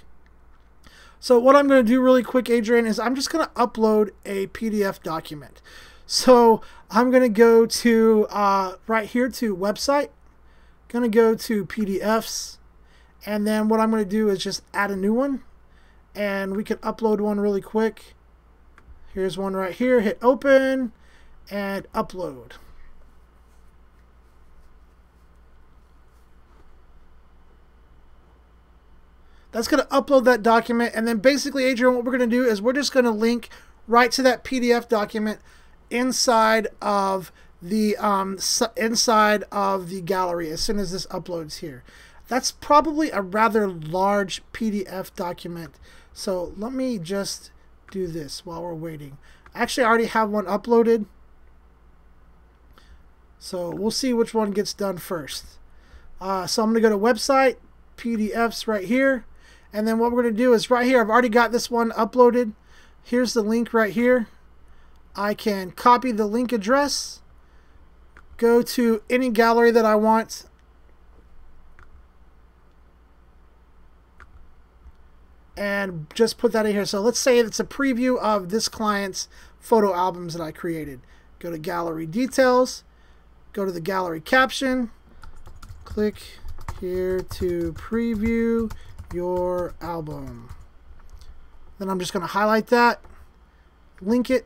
So what I'm going to do really quick, Adrian, is I'm just going to upload a PDF document. So I'm going to go to right here to website. Going to go to PDFs. And then what I'm going to do is just add a new one. And we can upload one really quick. Here's one right here. Hit open and upload. That's going to upload that document. And then basically, Adrian, what we're going to do is we're just going to link right to that PDF document inside of the gallery as soon as this uploads here. That's probably a rather large PDF document. So let me just do this while we're waiting. Actually, I already have one uploaded, so we'll see which one gets done first. So I'm going to go to website, PDFs right here, and then what we're going to do is right here, I've already got this one uploaded. Here's the link right here. I can copy the link address, go to any gallery that I want, and just put that in here. So let's say it's a preview of this client's photo albums that I created. Go to gallery details, go to the gallery caption, click here to preview your album. Then I'm just going to highlight that, link it,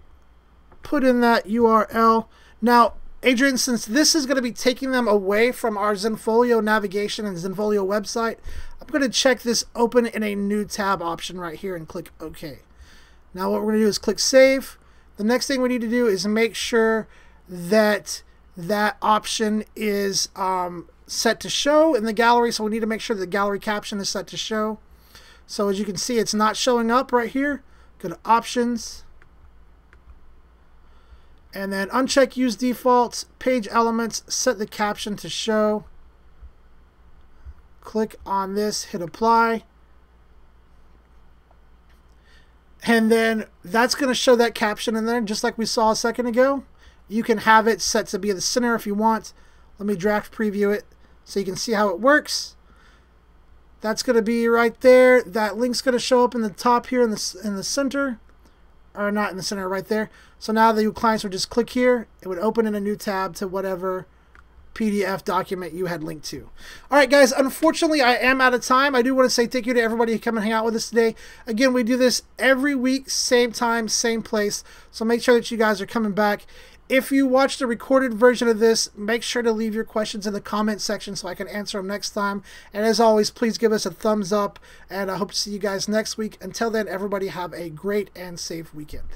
put in that URL. Now, Adrian, since this is going to be taking them away from our Zenfolio navigation and Zenfolio website, I'm going to check this open in a new tab option right here and click OK. Now what we're going to do is click Save. The next thing we need to do is make sure that that option is set to show in the gallery. So we need to make sure the gallery caption is set to show. So as you can see, it's not showing up right here. Go to Options. And then uncheck Use Defaults, Page Elements, set the caption to show. Click on this, hit Apply. And then that's going to show that caption in there, just like we saw a second ago. You can have it set to be the center if you want. Let me draft preview it so you can see how it works. That's going to be right there. That link's going to show up in the top here in the center. Or not in the center, right there. So now the clients would just click here. It would open in a new tab to whatever PDF document you had linked to. All right, guys, unfortunately, I am out of time. I do want to say thank you to everybody who come and hang out with us today. Again, we do this every week, same time, same place. So make sure that you guys are coming back. If you watched the recorded version of this, make sure to leave your questions in the comment section so I can answer them next time. And as always, please give us a thumbs up, and I hope to see you guys next week. Until then, everybody have a great and safe weekend.